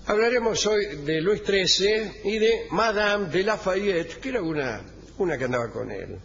Hablaremos hoy de Luis XIII y de Madame de Lafayette, que era una que andaba con él.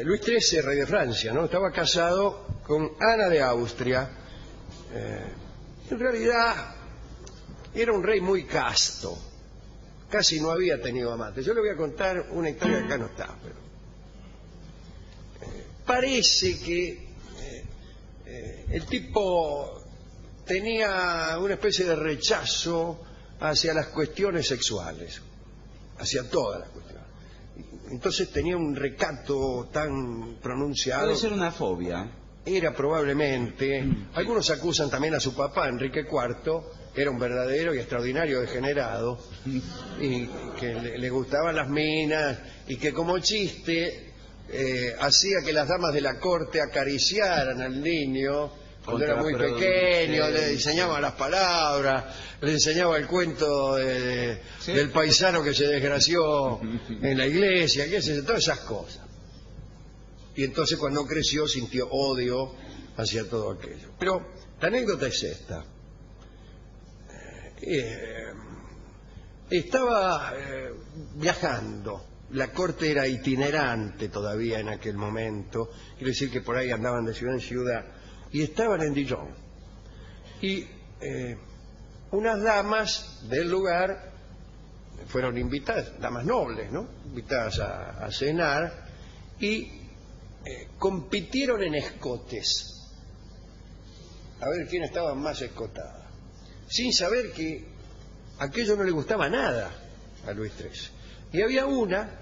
Luis XIII, rey de Francia, ¿no? Estaba casado con Ana de Austria. En realidad era un rey muy casto, casi no había tenido amantes. Yo le voy a contar una historia que acá no está, pero parece que el tipo tenía una especie de rechazo hacia las cuestiones sexuales, hacia todas las cuestiones. Entonces tenía un recato tan pronunciado. Puede ser una fobia. Era probablemente. Algunos acusan también a su papá, Enrique IV, que era un verdadero y extraordinario degenerado, y que le gustaban las minas, y que como chiste hacía que las damas de la corte acariciaran al niño cuando era muy pequeño, le enseñaba las palabras, le enseñaba el cuento del paisano que se desgració en la iglesia, qué sé yo, todas esas cosas. Y entonces cuando creció sintió odio hacia todo aquello. Pero la anécdota es esta. Estaba viajando, la corte era itinerante todavía en aquel momento, quiere decir que por ahí andaban de ciudad en ciudad, y estaban en Dijon. Y unas damas del lugar fueron invitadas, damas nobles, ¿no? Invitadas a cenar, y compitieron en escotes, a ver quién estaba más escotada, sin saber que aquello no le gustaba nada a Luis XIII. Y había una,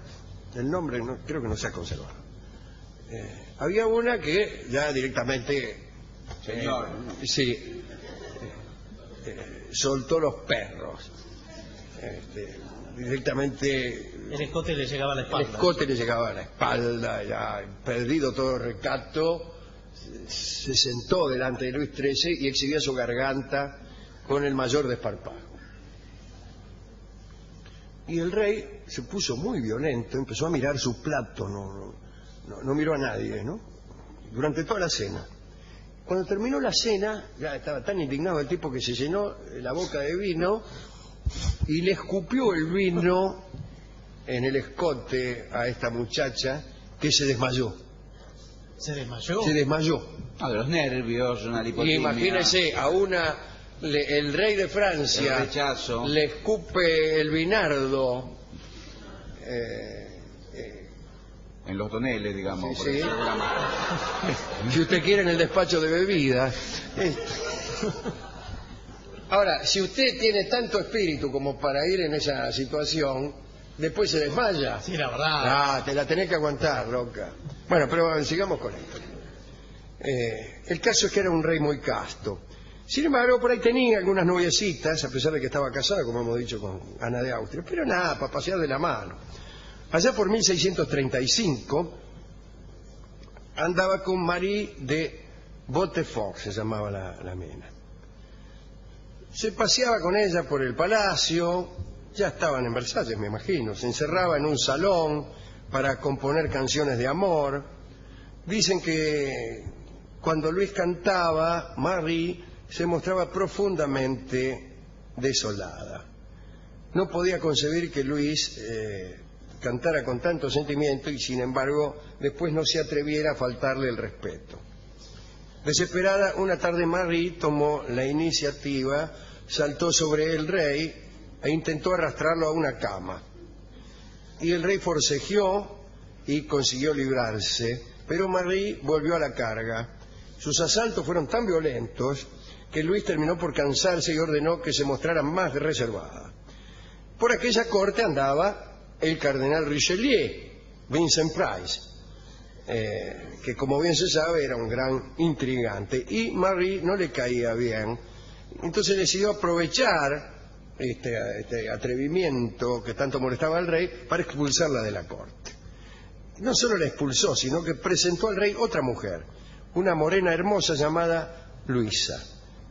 el nombre creo que no se ha conservado, había una que ya directamente soltó los perros, directamente. El escote le llegaba a la espalda. El escote le llegaba a la espalda, ya perdido todo recato, se sentó delante de Luis XIII y exhibía su garganta con el mayor desparpajo. Y el rey se puso muy violento, empezó a mirar su plato, no miró a nadie, ¿no? Durante toda la cena. Cuando terminó la cena, ya estaba tan indignado el tipo que se llenó la boca de vino y le escupió el vino en el escote a esta muchacha, que se desmayó. ¿Se desmayó? Se desmayó. De los nervios, una lipotimia. Y imagínese, el rey de Francia el rechazo, le escupe el vinardo en los toneles, digamos. Sí. Si usted quiere, en el despacho de bebidas. Ahora, si usted tiene tanto espíritu como para ir en esa situación, después se desmaya. Sí, la verdad. Te la tenés que aguantar, loca. Bueno, pero sigamos con esto. El caso es que era un rey muy casto. Sin embargo, por ahí tenía algunas noviecitas, a pesar de que estaba casado, como hemos dicho, con Ana de Austria. Pero nada, para pasear de la mano. Allá por 1635 andaba con Marie de Bottefort, se llamaba la mina. Se paseaba con ella por el palacio, ya estaban en Versalles, me imagino. Se encerraba en un salón para componer canciones de amor. Dicen que cuando Luis cantaba, Marie se mostraba profundamente desolada. No podía concebir que Luis cantara con tanto sentimiento y, sin embargo, después no se atreviera a faltarle el respeto. Desesperada, una tarde Marie tomó la iniciativa, saltó sobre el rey e intentó arrastrarlo a una cama. Y el rey forcejeó y consiguió librarse, pero Marie volvió a la carga. Sus asaltos fueron tan violentos que Luis terminó por cansarse y ordenó que se mostrara más reservada. Por aquella corte andaba el cardenal Richelieu, Vincent Price, que como bien se sabe era un gran intrigante, y Marie no le caía bien. Entonces decidió aprovechar este atrevimiento que tanto molestaba al rey para expulsarla de la corte. No solo la expulsó, sino que presentó al rey otra mujer, una morena hermosa llamada Luisa.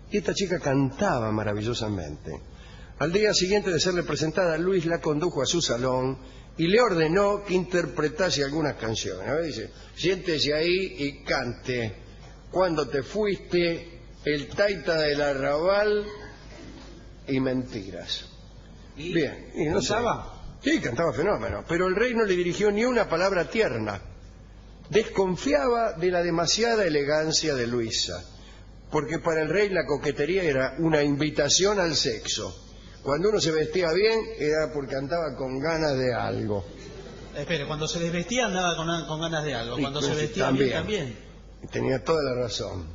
Y esta chica cantaba maravillosamente. Al día siguiente de serle presentada, Luis la condujo a su salón y le ordenó que interpretase algunas canciones. A ver, dice, siéntese ahí y cante. Cuando te fuiste, el taita del arrabal y mentiras. ¿Y Bien, y no sé. cantaba? Sí, cantaba fenómeno, pero el rey no le dirigió ni una palabra tierna. Desconfiaba de la demasiada elegancia de Luisa, porque para el rey la coquetería era una invitación al sexo. Cuando uno se vestía bien era porque andaba con ganas de algo. Espere, cuando se desvestía andaba con ganas de algo. Y Cuando se pues, vestía bien también. Tenía toda la razón.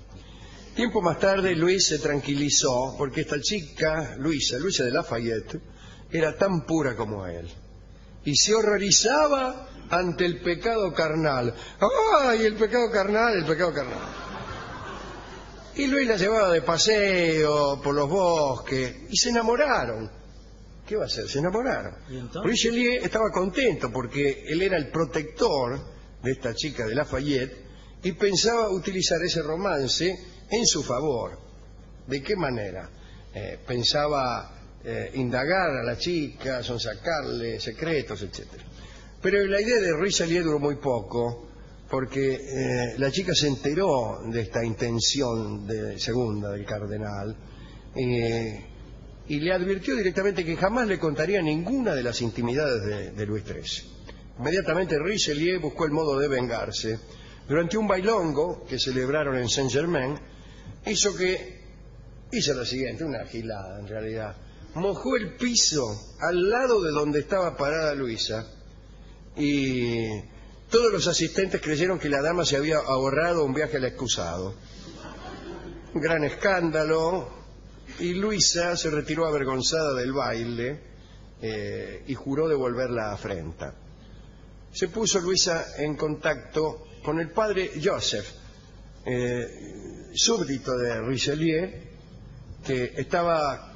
Tiempo más tarde Luis se tranquilizó porque esta chica, Luisa de Lafayette, era tan pura como él. Y se horrorizaba ante el pecado carnal. ¡Ay, el pecado carnal, el pecado carnal! Y Luis la llevaba de paseo por los bosques y se enamoraron. ¿Qué va a hacer? Se enamoraron. ¿Y entonces? Richelieu estaba contento porque él era el protector de esta chica de Lafayette y pensaba utilizar ese romance en su favor. ¿De qué manera? Pensaba indagar a la chica, sonsacarle secretos, etc. Pero la idea de Richelieu duró muy poco porque la chica se enteró de esta intención segunda del cardenal y le advirtió directamente que jamás le contaría ninguna de las intimidades de Luis XIII. Inmediatamente Richelieu buscó el modo de vengarse. Durante un bailongo que celebraron en Saint-Germain, hizo lo siguiente, una gilada en realidad. Mojó el piso al lado de donde estaba parada Luisa y todos los asistentes creyeron que la dama se había ahorrado un viaje al excusado. Un gran escándalo y Luisa se retiró avergonzada del baile y juró devolver la afrenta. Se puso Luisa en contacto con el padre Joseph, súbdito de Richelieu, que estaba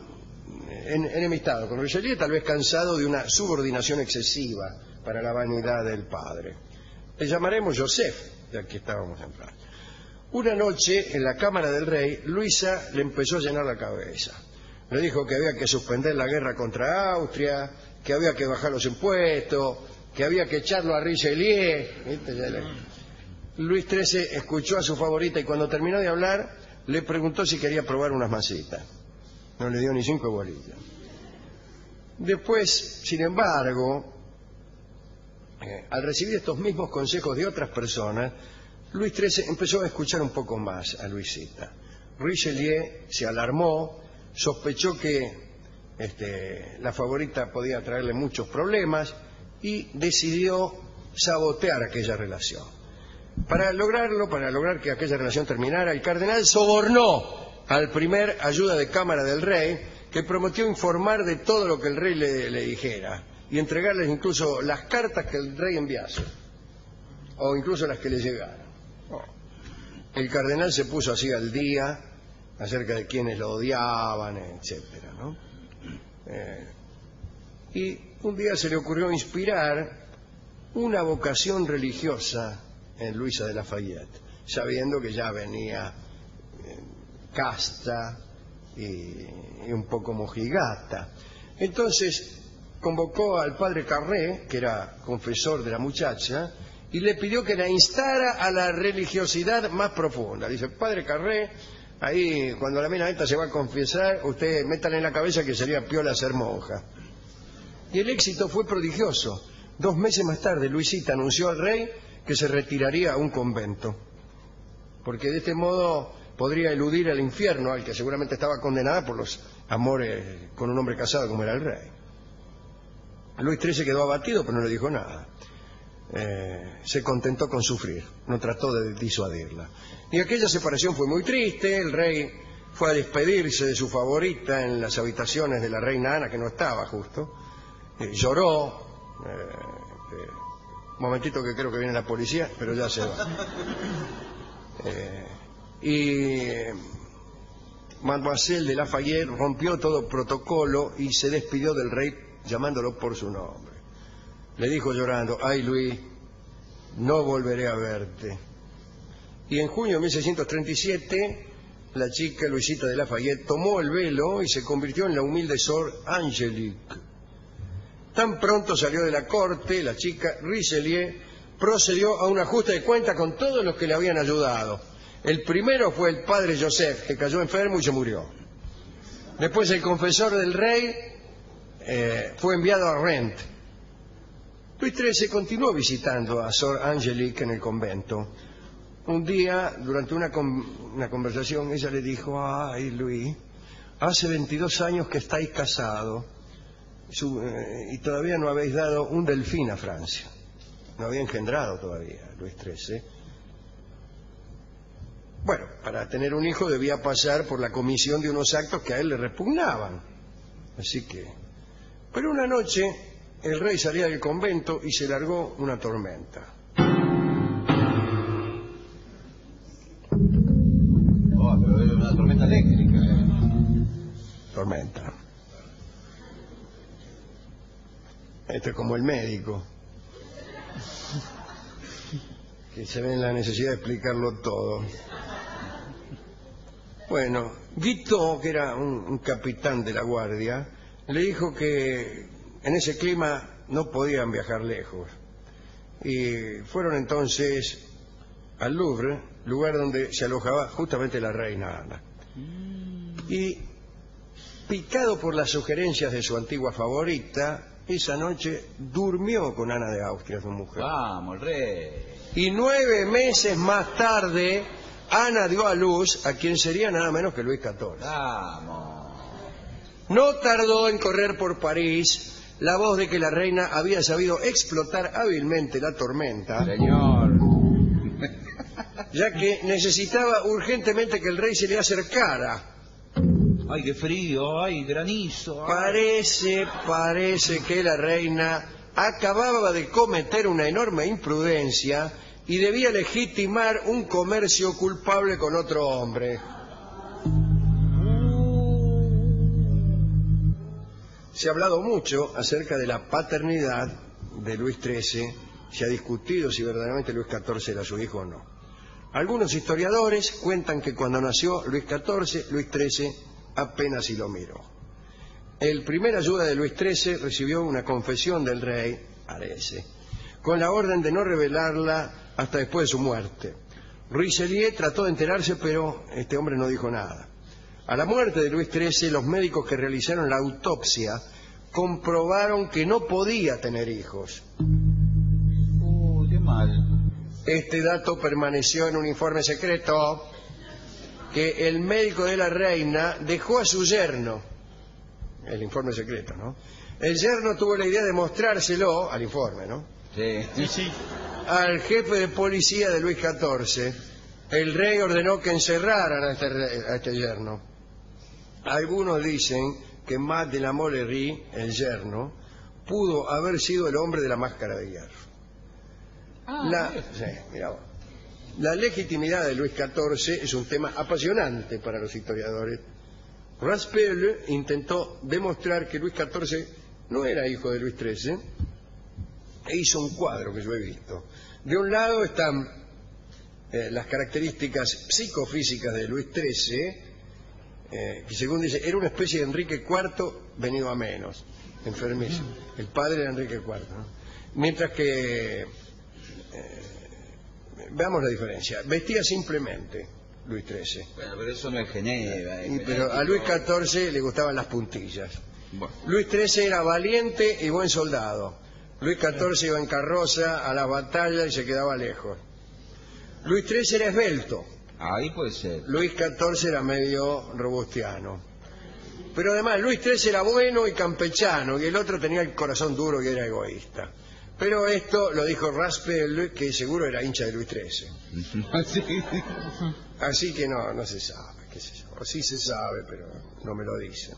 enemistado con Richelieu, tal vez cansado de una subordinación excesiva para la vanidad del padre. Le llamaremos Joseph, ya que estábamos en plan. Una noche, en la cámara del rey, Luisa le empezó a llenar la cabeza. Le dijo que había que suspender la guerra contra Austria, que había que bajar los impuestos, que había que echarlo a Richelieu. Luis XIII escuchó a su favorita y cuando terminó de hablar le preguntó si quería probar unas masitas. No le dio ni 5 bolillas. Después, sin embargo, al recibir estos mismos consejos de otras personas, Luis XIII empezó a escuchar un poco más a Luisita. Richelieu se alarmó, sospechó que la favorita podía traerle muchos problemas y decidió sabotear aquella relación. Para lograr que aquella relación terminara, el cardenal sobornó al primer ayuda de cámara del rey, que prometió informar de todo lo que el rey le dijera y entregarles incluso las cartas que el rey enviase o incluso las que le llegaran. El cardenal se puso así al día acerca de quienes lo odiaban, etcétera, ¿no? Y un día se le ocurrió inspirar una vocación religiosa en Luisa de Lafayette, sabiendo que ya venía casta y un poco mojigata. Entonces convocó al padre Carré, que era confesor de la muchacha, y le pidió que la instara a la religiosidad más profunda. Dice, padre Carré, ahí cuando la mina esta se va a confesar, usted métale en la cabeza que sería piola ser monja. Y el éxito fue prodigioso. 2 meses más tarde, Luisita anunció al rey que se retiraría a un convento, porque de este modo podría eludir el infierno al que seguramente estaba condenada por los amores con un hombre casado como era el rey. Luis XIII quedó abatido, pero no le dijo nada. Se contentó con sufrir, no trató de disuadirla. Y aquella separación fue muy triste. El rey fue a despedirse de su favorita en las habitaciones de la reina Ana, que no estaba justo. Lloró. Un momentito que creo que viene la policía, pero ya se va. Y Mademoiselle de Lafayette rompió todo protocolo y se despidió del rey llamándolo por su nombre. Le dijo llorando, ay Luis, no volveré a verte. Y en junio de 1637, la chica Luisita de Lafayette tomó el velo y se convirtió en la humilde Sor Angélique. Tan pronto salió de la corte, la chica Richelieu procedió a un ajuste de cuenta con todos los que le habían ayudado. El primero fue el padre Joseph, que cayó enfermo y se murió. Después el confesor del rey fue enviado a Rent. Luis XIII continuó visitando a Sor Angelique en el convento. Un día, durante una conversación, ella le dijo: ay, Luis, hace 22 años que estáis casados y todavía no habéis dado un delfín a Francia. No había engendrado todavía Luis XIII. Bueno, para tener un hijo debía pasar por la comisión de unos actos que a él le repugnaban. Así que... Pero una noche el rey salía del convento y se largó una tormenta. Oh, pero era una tormenta eléctrica. Tormenta. Esto es como el médico, que se ve en la necesidad de explicarlo todo. Bueno, Guiteau, que era un capitán de la guardia, le dijo que en ese clima no podían viajar lejos. Y fueron entonces al Louvre, lugar donde se alojaba justamente la reina Ana. Y, picado por las sugerencias de su antigua favorita, esa noche durmió con Ana de Austria, su mujer. Vamos, el rey. Y 9 meses más tarde, Ana dio a luz a quien sería nada menos que Luis XIV. Vamos. No tardó en correr por París la voz de que la reina había sabido explotar hábilmente la tormenta, Señor. ya que necesitaba urgentemente que el rey se le acercara. Ay, qué frío, ay, granizo. Ay. Parece que la reina acababa de cometer una enorme imprudencia y debía legitimar un comercio culpable con otro hombre. Se ha hablado mucho acerca de la paternidad de Luis XIII. Se ha discutido si verdaderamente Luis XIV era su hijo o no. Algunos historiadores cuentan que cuando nació Luis XIV, Luis XIII apenas si lo miró. El primer ayuda de Luis XIII recibió una confesión del rey, parece, con la orden de no revelarla hasta después de su muerte. Richelieu trató de enterarse, pero este hombre no dijo nada. A la muerte de Luis XIII, los médicos que realizaron la autopsia comprobaron que no podía tener hijos. Qué mal. Este dato permaneció en un informe secreto que el médico de la reina dejó a su yerno. El informe secreto, ¿no? El yerno tuvo la idea de mostrárselo al informe, ¿no? Sí. Sí. Al jefe de policía de Luis XIV. El rey ordenó que encerraran a este yerno. Algunos dicen que Mat de la Molerie, el yerno, pudo haber sido el hombre de la máscara de hierro. Mirá vos. La legitimidad de Luis XIV es un tema apasionante para los historiadores. Raspail intentó demostrar que Luis XIV no era hijo de Luis XIII e hizo un cuadro que yo he visto. De un lado están las características psicofísicas de Luis XIII, que según dice, era una especie de Enrique IV venido a menos, enfermizo. El padre era Enrique IV, ¿no? Mientras que, veamos la diferencia, vestía simplemente Luis XIII. Bueno, pero eso no es Geneva. Pero a Luis XIV le gustaban las puntillas. Bueno. Luis XIII era valiente y buen soldado. Luis XIV iba en carroza a las batallas y se quedaba lejos. Luis XIII era esbelto. Ahí puede ser. Luis XIV era medio robustiano. Pero además Luis XIII era bueno y campechano, y el otro tenía el corazón duro y era egoísta. Pero esto lo dijo Raspail, que seguro era hincha de Luis XIII. Sí. Así que no se sabe, qué sé yo. O sí se sabe, pero no me lo dicen.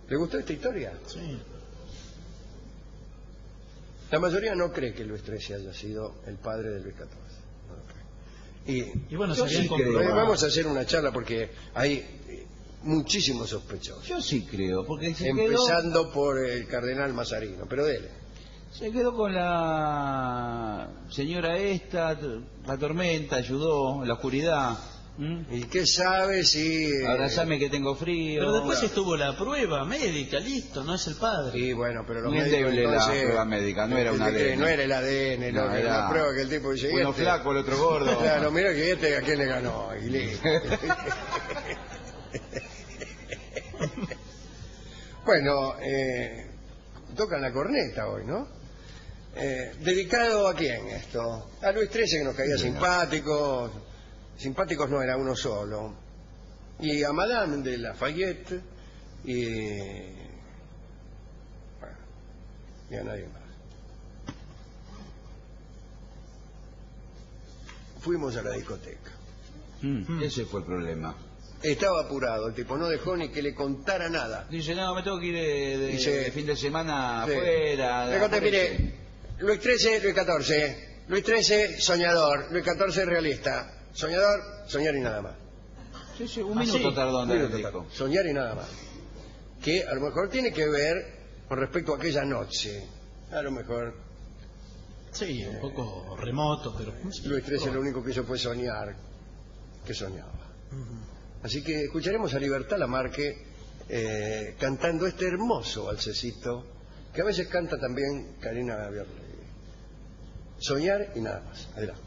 ¿Le gustó esta historia? Sí. La mayoría no cree que Luis XIII haya sido el padre de Luis XIV. No lo cree. Y bueno, Yo serían sí comprobados. creo. Vamos a hacer una charla porque hay muchísimos sospechosos. Yo sí creo, porque Empezando por el cardenal Mazarino, pero dele. se quedó con la señora esta, la tormenta, ayudó, la oscuridad. ¿Y qué sabe si...? Abrazame que tengo frío. Pero después estuvo la prueba médica, listo, no es el padre. Y bueno, pero los Muy médicos endeble la entonces, prueba médica, no era un ADN. No era el ADN, No, era era la prueba que el tipo dice... uno este- flaco, el otro gordo. Claro, mira que este a quién le ganó. Y listo. Bueno, tocan la corneta hoy, ¿no? ¿Dedicado a quién esto? A Luis XIII, que nos caía simpático. Simpáticos no era uno solo. Y a Madame de Lafayette y... bueno, y a nadie más. Fuimos a la discoteca. Ese fue el problema. Estaba apurado, el tipo no dejó ni que le contara nada. Dice, no, me tengo que ir de Dice, fin de semana sí. afuera. Le conté, mire, Luis XIII, Luis XIV. Luis XIII, soñador. Luis XIV, realista. Soñador, soñar y nada más. Sí, sí, un minuto tardó en dar el disco. Soñar y nada más. Que a lo mejor tiene que ver con respecto a aquella noche. A lo mejor Sí, un poco remoto, pero... Luis XIII lo único que hizo fue soñar que soñaba. Así que escucharemos a Libertad Lamarque cantando este hermoso balsecito que a veces canta también Karina Gabriel. Soñar y nada más. Adelante.